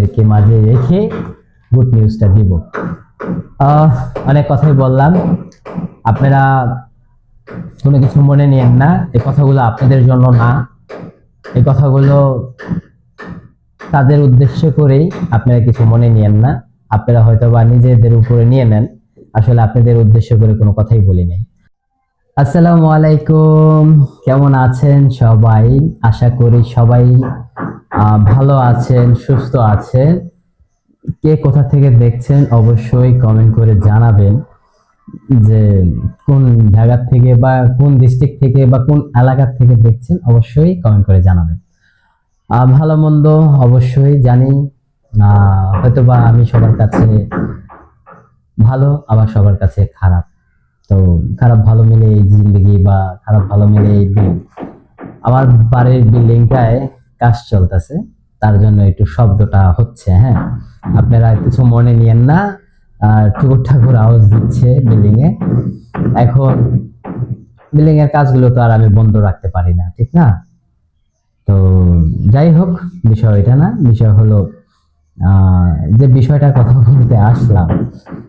আপনাদেরকে মাঝে রেখে গুড নিউজটা দিব। অনেক কথাই বললাম, আপনারা কোনো কিছু মনে নিয়েন না, এই কথাগুলো আপনাদের জন্য না, এই কথাগুলো তাদের উদ্দেশ্য করেই আপনারা কিছু মনে নিয়েন না। আপনারা হয়তো বা নিজেদের উপরে নিয়ে নেন, আসলে আপনাদের উদ্দেশ্য করে কোনো কথাই বলি নাই। আসসালামু আলাইকুম, কেমন আছেন সবাই? আশা করি সবাই ভালো আছেন, সুস্থ আছেন। কে কোথা থেকে দেখছেন অবশ্যই কমেন্ট করে জানাবেন, যে কোন জায়গা থেকে বা কোন ডিস্ট্রিক্ট থেকে বা কোন এলাকা থেকে দেখছেন অবশ্যই কমেন্ট করে জানাবেন। ভালো মন্দ অবশ্যই জানি, হয়তোবা আমি সবার কাছে ভালো, আবার সবার কাছে খারাপ। তো খারাপ ভালো মিলে এই জিন্দগি, বা খারাপ ভালো মিলে এই দিন। আমার বাড়ির বিল্ডিংটায় কাজ চলতেছে, তার জন্য একটু শব্দটা হচ্ছে। হ্যাঁ, আপনারা কিছু মনে নিয়েন না, ঠাকুর ঠাকুর আওয়াজ দিচ্ছে বিল্ডিং এ। এখন বিল্ডিং এর কাজগুলো তো আর আমি বন্ধ রাখতে পারি না, ঠিক না? তো যাই হোক, বিষয় এটা না, বিষয় হলো যে বিষয়টার কথা বলতে আসলাম,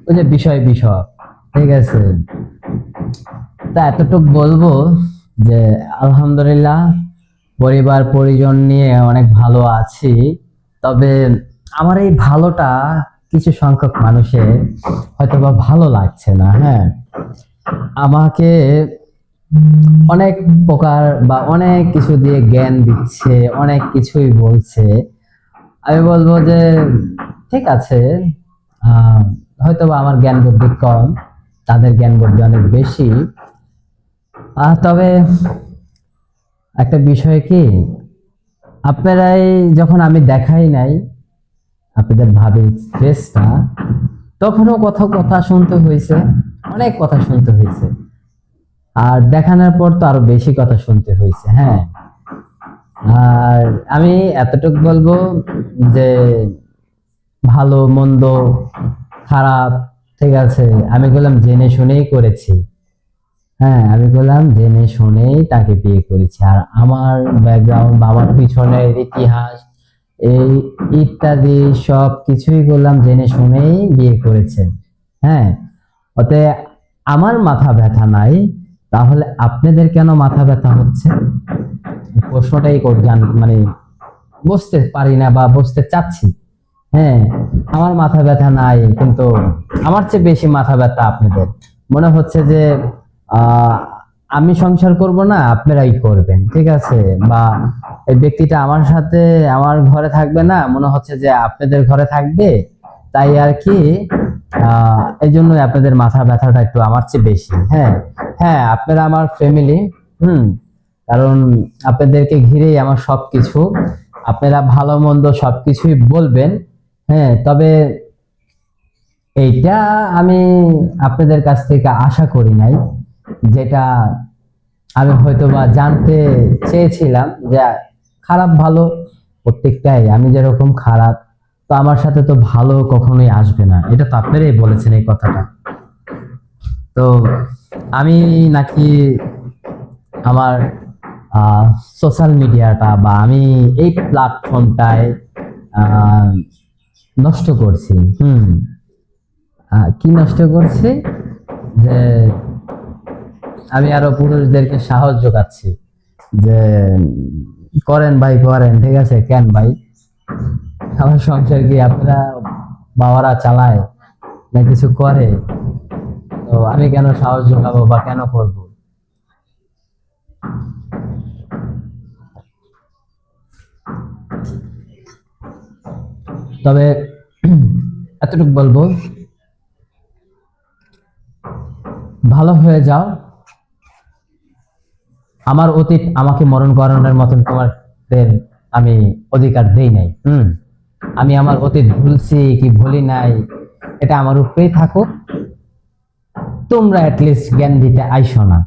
ওই যে বিষয়, ঠিক আছে। তা এতটুক বলবো যে আলহামদুলিল্লাহ পরিবার পরিজন নিয়ে অনেক ভালো আছি। তবে আমার এই ভালোটা কিছু সংখ্যক মানুষের হয়তোবা ভালো লাগছে না। হ্যাঁ, আমাকে অনেক প্রকার বা অনেক কিছু দিয়ে জ্ঞান দিচ্ছে, অনেক কিছুই বলছে। আমি বলবো যে ঠিক আছে, হয়তোবা আমার জ্ঞান বুদ্ধি কম, তাদের জ্ঞান বুদ্ধি অনেক বেশি। তবে একটা বিষয় কি, আপনারাই যখন আমি দেখাই নাই আপনাদের ভাবির ফেসটা, তখনও কথা কথা শুনতে হয়েছে, অনেক কথা শুনতে হয়েছে। আর দেখানোর পর তো আরো বেশি কথা শুনতে হয়েছে। হ্যাঁ, আর আমি এতটুকু বলবো যে ভালো মন্দ খারাপ, ঠিক আছে, আমি বললাম জেনে শুনেই করেছি। হ্যাঁ, আমি বললাম জেনে শুনেই তাকে বিয়ে করেছি। আর আমার ব্যাকগ্রাউন্ড বা আমার পিছনের ইতিহাস এই ইত্যাদি সব কিছুই বললাম জেনে শুনেই বিয়ে করেছেন। হ্যাঁ, ওতে আমার মাথা ব্যথা নাই, তাহলে আপনাদের কেন মাথা ব্যথা হচ্ছে? প্রশ্নটাই মানে বুঝতে পারি না বা বুঝতে চাচ্ছি। হ্যাঁ, আমার মাথা ব্যথা নাই, কিন্তু আমার চেয়ে বেশি মাথা ব্যথা আপনাদের। মনে হচ্ছে যে আহ আমি সংসার করব না, আপনারাই করবেন, ঠিক আছে, বা এই ব্যক্তিটা আমার সাথে আমার ঘরে থাকবে না, মনে হচ্ছে যে আপনাদের ঘরে থাকবে, তাই আর কি। এই জন্যই আপনাদের মাথা ব্যথাটা একটু আমার চেয়ে বেশি। হ্যাঁ হ্যাঁ, আপনারা আমার ফ্যামিলি, কারণ আপনাদেরকে ঘিরেই আমার সবকিছু। আপনারা ভালো মন্দ সবকিছুই বলবেন। হ্যাঁ, তবে এইটা আমি আপনাদের কাছ থেকে আশা করি নাই, যেটা আমি হয়তোবা জানতে চেয়েছিলাম, যে খারাপ ভালো প্রত্যেকটাই, আমি যেরকম খারাপ, তো আমার সাথে তো ভালো কখনোই আসবে না, এটা তো আপনারাই বলেছেন এই কথাটা। তো আমি নাকি আমার সোশ্যাল মিডিয়াটা বা আমি এই প্ল্যাটফর্মটায় নষ্ট করছি। কি নষ্ট করছি? যে আমি আরো পুরুষদেরকে সাহস যোগাচ্ছি যে করেন ভাই, করেন, ঠিক আছে, কেন ভাই, আমার সংসার কি আপনারা বাবারা চালায় না কিছু করে? তো আমি কেন সাহস যোগাবো বা কেন করবো? তবে এতটুকু বলবো, ভালো হয়ে যাও। আমার অতীত আমাকে মরণ করানোর মতন তোমাদের আমি অধিকার দেই নাই। আমি আমার অতীত ভুলছি কি ভুলি নাই, এটা আমার উপরেই থাকো। তোমরা অ্যাটলিস্ট জ্ঞান দিতে আইসো না।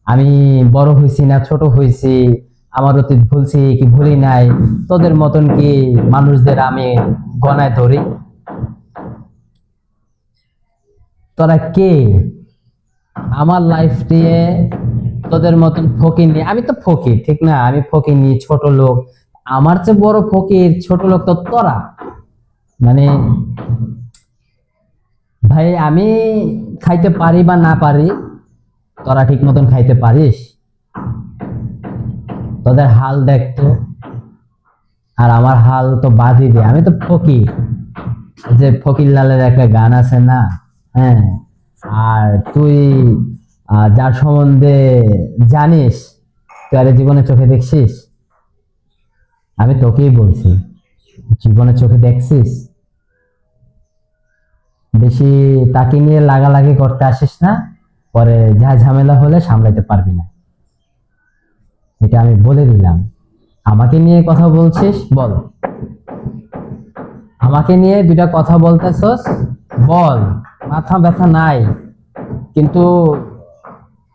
আমি বড় হয়েছি না ছোট হয়েছি, আমার অতীত ভুলছি কি ভুলি নাই, তোদের মতন কি মানুষদের আমি গণায় ধরি? তোরা কে? আমার লাইফ দিয়ে তোদের মতন ফকির নিয়ে, আমি তো ফকির, ঠিক না, আমি ফকির নিয়ে ছোট লোক, আমার চেয়ে বড় ফকির ছোট লোক তো তোরা। মানে ভাই আমি খাইতে পারি বা না পারি, তোরা ঠিক মতন খাইতে পারিস? তোদের হাল দেখতো, আর আমার হাল তো বাদই দে, আমি তো ফকির। যে ফকির লালের একটা গান আছে না? হ্যাঁ। আর তুই যার সম্বন্ধে জানিস, তুই আরে জীবনে চোখে দেখছিস? আমি তোকেই বলছি, জীবনে চোখে দেখছিস? বেশি তাকে নিয়ে লাগালাগি করতে আসিস না, পরে যা ঝামেলা হলে সামলাইতে পারবি না, এটা আমি বলে দিলাম। আমাকে নিয়ে কথা বলছিস, বল। আমাকে নিয়ে দুটা কথা বলতেছস, বল। মাথা ব্যথা নাই, কিন্তু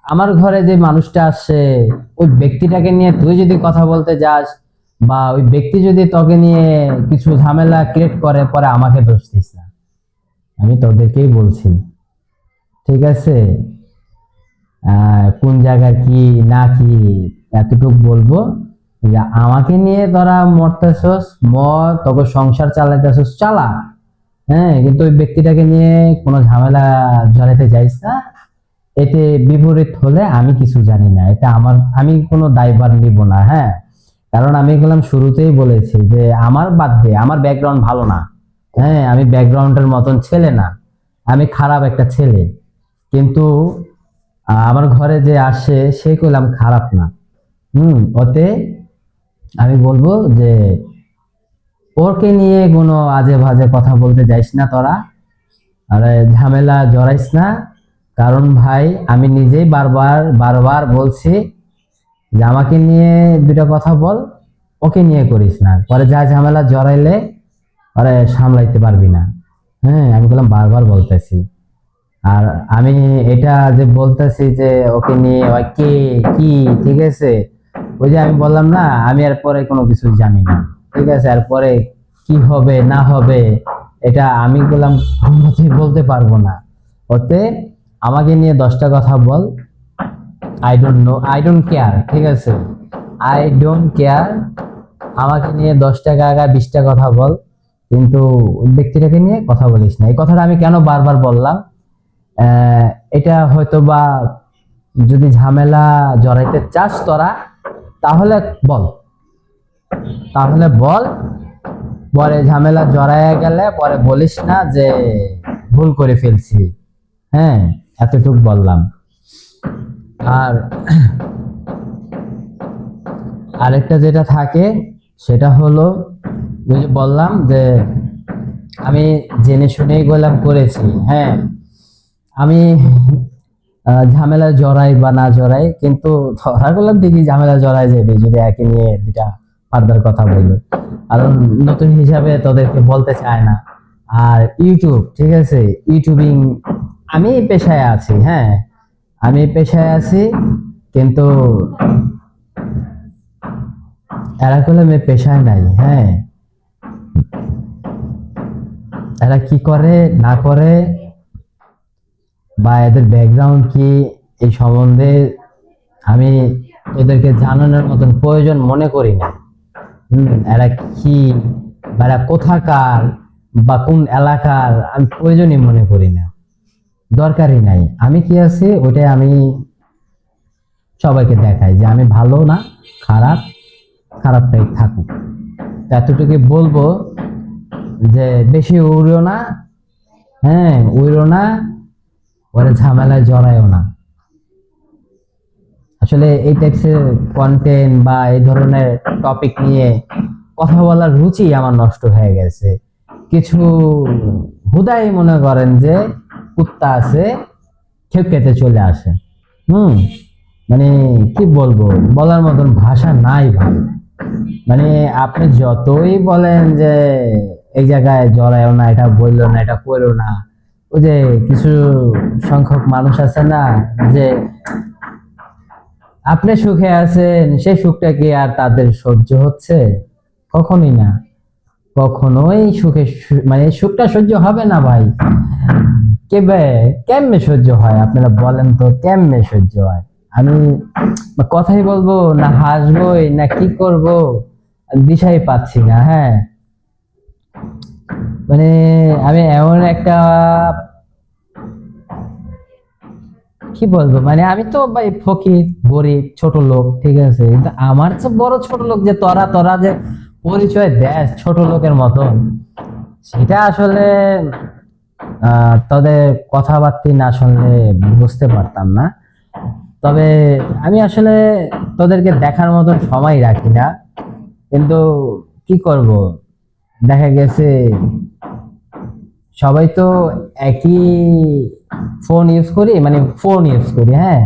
আমার ঘরে যে মানুষটা আসছে, ওই ব্যক্তিটাকে নিয়ে তুই যদি কথা বলতে যাস, বা ওই ব্যক্তি যদি তোকে নিয়ে কিছু ঝামেলা ক্রিয়েট করে, পরে আমাকে দোষ দিস না। আমি তোদেরকেই বলছি, ঠিক আছে? কোন জায়গার কি না কি এতটুকু বলবো, যে আমাকে নিয়ে তোরা মরতেছস মর, তোকে সংসার চালাইতেছস চালা, হ্যাঁ, কিন্তু ওই ব্যক্তিটাকে নিয়ে কোনো ঝামেলা জড়াইতে যাইস না। এতে বিপরীত হলে আমি কিছু জানি না, এটা আমি কোনো দায়ভার নিব না। হ্যাঁ, কারণ আমি গেলাম শুরুতেই বলেছি যে আমার বাদ দে, আমার ব্যাকগ্রাউন্ড ভালো না। হ্যাঁ, আমি ব্যাকগ্রাউন্ডের মতন ছেলে না, আমি খারাপ একটা ছেলে। কিন্তু আমার ঘরে যে আসে সে কইলাম খারাপ না। ওতে আমি বলবো যে ওকে নিয়ে কোনো আজে বাজে কথা বলতে যাইস না তোরা, আরে ঝামেলা জড়াইস না। কারণ ভাই আমি নিজেই বারবার বারবার বলছি যে আমাকে নিয়ে দুটা কথা বল, ওকে নিয়ে করিস না, পরে যা ঝামেলা জড়াইলে পরে সামলাইতে পারবি না। হ্যাঁ, আমি বললাম বারবার বলতেছি। আর আমি এটা যে বলতেছি যে ওকে নিয়ে ওই কে কি, ঠিক আছে? ওই যে আমি বললাম না, আমি এর পরে কোনো কিছু জানি না, ঠিক আছে? এরপরে কি হবে না হবে এটা আমি বললাম বলতে পারবো না। ওতে আমাকে নিয়ে 10টা কথা বল, I don't know, I don't care, ঠিক আছে? I don't care. আমাকে নিয়ে 10টা গাগা 20টা কথা বল, কিন্তু ওই ব্যক্তিটাকে নিয়ে কথা বলিস না। এই কথাটা আমি কেন বারবার বললাম, এটা হয়তো বা যদি ঝামেলা জড়াইতে চাস তোরা, তাহলে বল, তাহলে বল। পরে ঝামেলা জড়াইয়া গেলে পরে বলিস না যে ভুল করে ফেলছি। হ্যাঁ, এতটুক বললাম। আর আরেকটা যেটা থাকে সেটা হলো, ওই যে বললাম যে আমি জেনে শুনেই গোলাম করেছি। হ্যাঁ, আমি ঝামেলা জড়াই বা না জড়াই, কিন্তু ধরা গেলাম দেখি ঝামেলা জড়াই যাবে যদি একে নিয়ে দুটা ফার্দার কথা বলি। কারণ নতুন হিসাবে তোদেরকে বলতে চায় না। আর ইউটিউব, ঠিক আছে, ইউটিউবিং আমি পেশায় আছি। হ্যাঁ, আমি পেশায় আছি, কিন্তু এরা করলে আমি পেশায় নাই। হ্যাঁ, এরা কি করে না করে বা এদের ব্যাকগ্রাউন্ড কি, এই সম্বন্ধে আমি তোদেরকে জানানোর মতন প্রয়োজন মনে করি না। এরা কি বা এরা কোথাকার বা কোন এলাকার আমি প্রয়োজনই মনে করি না, দরকারই নাই। আমি কি আছি ওইটাই আমি সবাইকে দেখাই যে আমি ভালো না খারাপ, খারাপটাই থাকুক। এতটুকু বলবো যে বেশি উড়িও না। হ্যাঁ, উড়ো না, ওরে ঝামেলায় জড়ায়ও না। আসলে এই টাইপসের কন্টেন্ট বা এই ধরনের টপিক নিয়ে কথা বলার রুচি আমার নষ্ট হয়ে গেছে। কিছু হুদাই মনে করেন যে কুত্তা আছে, খেপকেতে চলে আসে। মানে কি বলবো, বলার মতন ভাষা নাই ভাই। মানে আপনি যতই বলেন যে এই জায়গায় জড়ায়ও না, এটা বললো না, এটা করো না, ওই যে কিছু সংখ্যক মানুষ আছে না, যে আপনি সুখে আছেন, সেই সুখটা কি আর তাদের সহ্য হচ্ছে? কখনোই না, কখনোই মানে সুখটা সহ্য হবে না ভাই। কেমনে সহ্য হয় আপনারা বলেন তো, কেমনে সহ্য হয়? আমি কথাই বলবো না, হাসবোই না কি করব? দিশাই পাচ্ছি না। হ্যাঁ, মানে আমি এমন একটা, কি বলবো, মানে আমি তো ভাই ফকির, গরিব, ছোট লোক, ঠিক আছে, কিন্তু আমার চেয়ে বড় ছোট লোক যে তোরা তোরা যে পরিচয় দেশ ছোট লোকের মতন, সেটা আসলে তোদের কথাবার্তা না শুনলে বুঝতে পারতাম না। তবে আমি আসলে তোদেরকে দেখার মতন সময় রাখি না, কিন্তু কি করব, দেখা গেছে সবাই তো একই ফোন ইউজ করি, হ্যাঁ,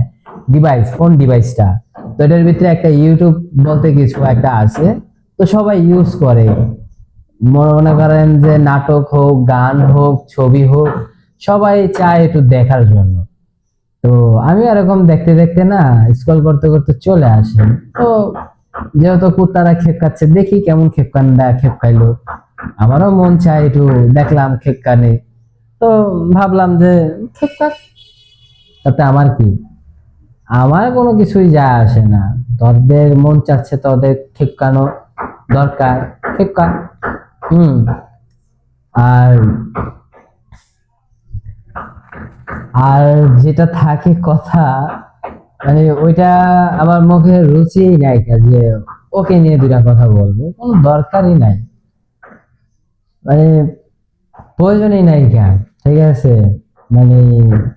ফোন ডিভাইসটা, তো এটার ভিতরে একটা ইউটিউব বলতে কিছু একটা আছে, তো সবাই ইউজ করে। মনে করেন যে নাটক হোক, গান হোক, ছবি হোক, সবাই চায় একটু দেখার জন্য। তো আমি এরকম দেখতে দেখতে না, স্ক্রল করতে করতে চলে আসি। তো যেহেতু কুত্তারা খেপ খাচ্ছে, দেখি কেমন খেপ খাইলো, আমারও মন চায় একটু দেখলাম খেপ কানে। তো ভাবলাম যে খেপ খাক, তাতে আমার কি, আমার কোনো কিছুই যায় আসে না। তোদের মন চাচ্ছে তোদের খেপকানো দরকার, খেপকা। হুম। আর আর যেটা থাকে কথা, মানে ওইটা আমার মুখে রুচিই নাই, যে ওকে নিয়ে দুটা কথা বলবো, কোনো দরকারই নাই, মানে প্রয়োজনই নাই কেন, ঠিক আছে। মানে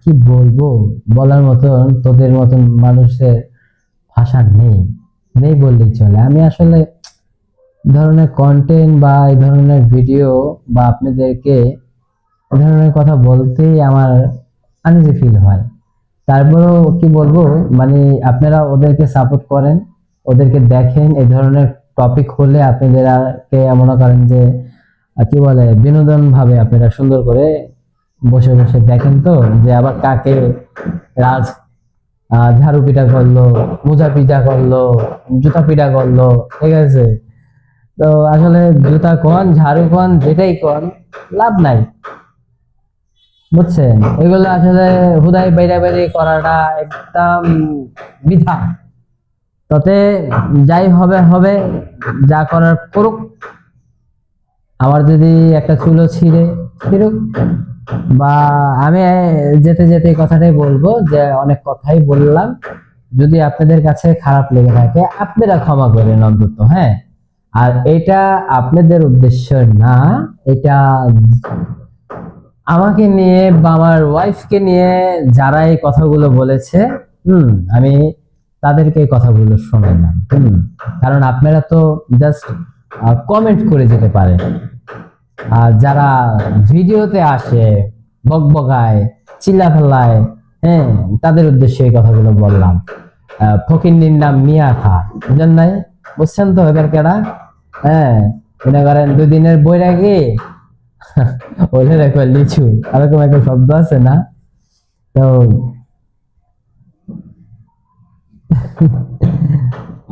কি বলবো, বলার মতন তোদের মতন মানুষের ভাষা নেই, নেই বললেই চলে। আমি আসলে ধরনের কন্টেন্ট বা এই ধরনের ভিডিও বা আপনাদেরকে এই ধরনের কথা বলতেই আমার আনইজি ফিল হয়। তারপরেও কি বলবো, মানে আপনারা ওদেরকে সাপোর্ট করেন, ওদেরকে দেখেন, এই ধরনের টপিক হলে আপনাদেরকে মনে করেন যে কি বলে, বিনোদন ভাবে আপনারা সুন্দর করে বসে বসে দেখেন, তো যে আবার কাকে রাজ ঝাড়ু পিটা করলো, মোজা পিটা করলো, জুতা পিটা করলো, ঠিক আছে। তো আসলে জুতা কন, ঝাড়ু কন, যেটাই কন, লাভ নাই, বুঝছেন। এগুলো আসলে হুদাই বাইরে বাইরে করাটা একদম বৃথা। তাতে যাই হবে হবে, যা করার করুক। আমার যদি একটা চুলো ছিঁড়ুক, বা আমি যেতে যেতে এই কথাটাই বলবো যে অনেক কথাই বললাম, যদি আপনাদের কাছে খারাপ লেগে থাকে আপনারা ক্ষমা করেন অন্তত, হ্যাঁ। আর এটা আপনাদের উদ্দেশ্য না, এটা আমাকে নিয়ে বা আমার ওয়াইফকে নিয়ে যারা এই কথাগুলো বলেছে, হুম, আমি তাদেরকে এই কথাগুলো শোনালাম, কারণ আপনারা তো জাস্ট কমেন্ট করে যেতে পারেন, আর যারা ভিডিওতে আসে, বকবকায়, চিল্লাফাল্লায়, হ্যাঁ, তাদের উদ্দেশ্যে এই কথাগুলো বললাম। ফকিন্নির নাম মিয়া খা, বুঝেন নাই? বুঝছেন তো এবার কেডা? হ্যাঁ, মনে করেন 2 দিনের বৈরাগী ওদের একবার লিচু, এরকম একটা শব্দ আছে না? তো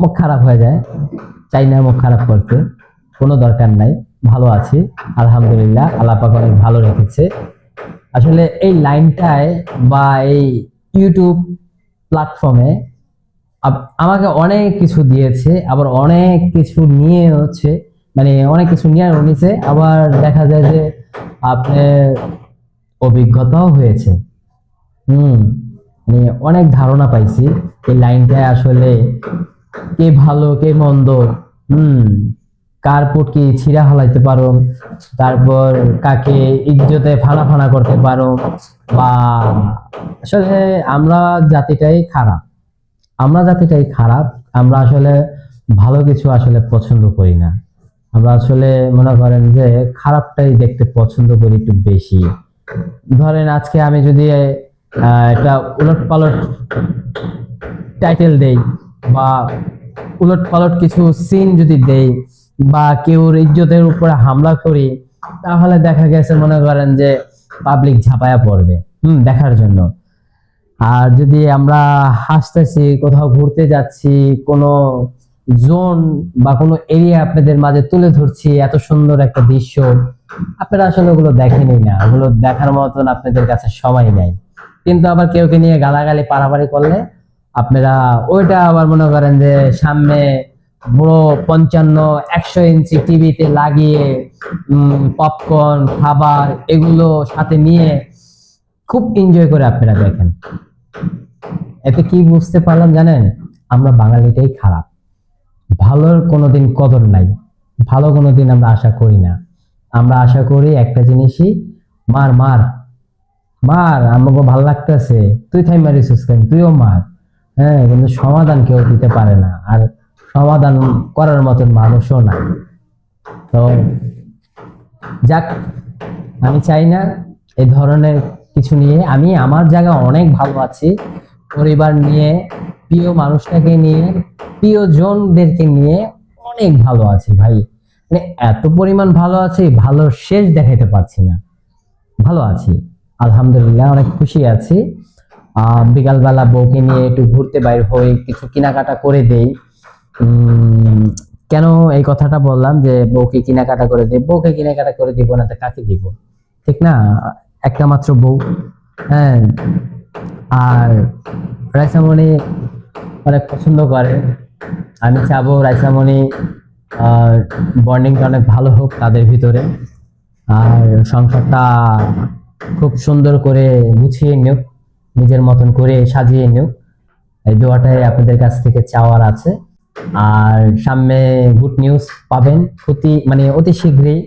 মুখ খারাপ হয়ে যায়, চাই না মুখ খারাপ করতে, কোনো দরকার নাই, ভালো আছি আলহামদুলিল্লাহ, আল্লাহ পাক অনেক ভালো রেখেছে। আসলে এই লাইনটায় বা এই ইউটিউব প্ল্যাটফর্মে আমাকে অনেক কিছু দিয়েছে, আবার অনেক কিছু নিয়ে হচ্ছে, মানে অনেক কিছু নিয়ে নিছে, আবার দেখা যায় যে আপনার অভিজ্ঞতাও হয়েছে। হুম, মানে অনেক ধারণা পাইছি এই লাইনটায় আসলে কে ভালো কে মন্দ, হুম, কার পুটকি ছিঁড়া হলাইতে পারো, তারপর কাকে ইজ্জতে ফানা ফানা করতে পারো, বা আসলে আমরা জাতিটাই খারাপ, আমরা জাতিটাই খারাপ, আমরা আসলে ভালো কিছু আসলে পছন্দ করি না, আমরা আসলে মনে করেন যে খারাপটাই দেখতে পছন্দ করি একটু বেশি। ধরেন আজকে আমি যদি একটা উলট পালট টাইটেল দেই, বা উলট পালট কিছু সিন যদি দেই, বা কেউর ইজ্জতের উপরে হামলা করি, তাহলে দেখা গেছে মনে করেন যে পাবলিক ঝাঁপায়া পড়বে দেখার জন্য। আর যদি আমরা হাসতেছি, কোথাও ঘুরতে যাচ্ছি, কোনো জোন বা কোনো এরিয়া আপনাদের মাঝে তুলে ধরছি, এত সুন্দর একটা দৃশ্য, আপনারা আসলে ওগুলো দেখেনই না, ওগুলো দেখার মতন আপনাদের কাছে সময় নেই। কিন্তু আবার কেউকে নিয়ে গালাগালি পারাপারি করলে আপনারা ওইটা আবার মনে করেন যে সামনে বড় 55-100 ইঞ্চি টিভিতে লাগিয়ে পপকর্ন খাবার এগুলো সাথে নিয়ে খুব এনজয় করে আপনারা দেখেন। এতে কি বুঝতে পারলাম জানেন? আমরা বাঙালিটাই খারাপ, ভালোর কোনোদিন কদর নাই, ভালো কোনোদিন আমরা আশা করি না। আমরা আশা করি একটা জিনিসই, মার মার মার, আমাকে ভালো লাগতেছে, তুই থাই মারিস কেন, তুইও মার। হ্যাঁ, কিন্তু সমাধান কেউ দিতে পারে না, আর সমাধান করার মতন মানুষও না। তো যাক, আমি চাই না এই ধরনের কিছু নিয়ে। আমি আমার জায়গা অনেক ভালো আছি, পরিবার নিয়ে, প্রিয় মানুষটাকে নিয়ে, প্রিয়জনদেরকে নিয়ে অনেক ভালো আছি ভাই। মানে এত পরিমাণ ভালো আছি, ভালো শেষ দেখাইতে পারছি না। ভালো আছি আলহামদুলিল্লাহ, অনেক খুশি আছি। বিকালবেলা বউকে নিয়ে একটু ঘুরতে বাইর হই, কিছু কেনাকাটা করে দেই। কেন এই কথাটা বললাম যে বউকে কেনাকাটা করে দেই? বউকে কেনাকাটা করে দিব না তো কাকে দিব? ঠিক না? একটা মাত্র বউ। হ্যাঁ, আর রাইসামণি অনেক পছন্দ করে। আমি চাবো রাইসামণি বন্ডিংটা অনেক ভালো হোক তাদের ভিতরে, আর সংসারটা খুব সুন্দর করে গুছিয়ে নিক, নিজের মতন করে সাজিয়ে নিক। এই দোয়াটাই আপনাদের কাছ থেকে চাওয়ার আছে। আর সামনে গুড নিউজ পাবেন অতি শীঘ্রই।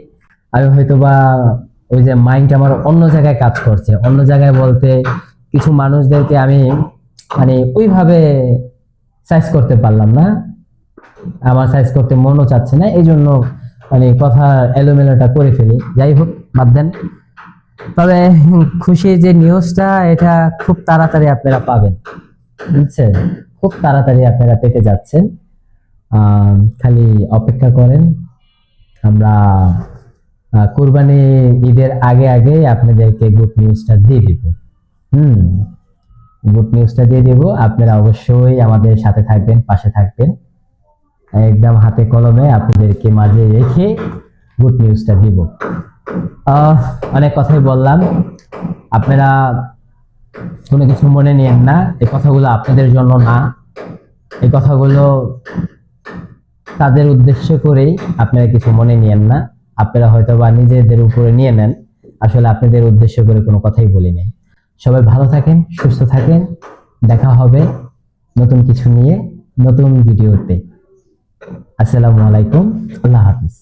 আমি হয়তোবা ওই যে মাইন্ড আমার অন্য জায়গায় কাজ করছে, অন্য জায়গায় বলতে কিছু মানুষদেরকে আমি ওইভাবে সাইজ করতে পারলাম না, আমার সাইজ করতে মনও চাচ্ছে না, এই জন্য কথা এলোমেলোটা করে ফেলি। যাই হোক, বাদ দেন। তবে খুশি যে নিউজটা, এটা খুব তাড়াতাড়ি আপনারা পাবেন, বুঝছেন? খুব তাড়াতাড়ি আপনারা পেতে যাচ্ছেন। খালি অপেক্ষা করেন। আমরা কুরবানি ঈদের আগে আগে আপনাদেরকে গুড নিউজটা দিয়ে দিব। গুড নিউজটা দিয়ে দিব। আপনারা অবশ্যই আমাদের সাথে থাকবেন, পাশে থাকবেন। একদম হাতে কলমে আপনাদেরকে মাঝে রেখে গুড নিউজটা দিব। অনেক কথাই বললাম, আপনারা কোনো কিছু মনে নিয়েন না। এই কথাগুলো আপনাদের জন্য না, এই কথাগুলো তাদের উদ্দেশ্য করেই। আপনারা কিছু মনে নিয়েন না, আপনারা হয়তো বা নিজেদের উপরে নিয়ে নেন। আসলে আপনাদের উদ্দেশ্য করে কোনো কথাই বলি নাই। সবাই ভালো থাকেন, সুস্থ থাকেন। দেখা হবে নতুন কিছু নিয়ে, নতুন ভিডিওতে। আসসালামু আলাইকুম, আল্লাহ হাফিজ।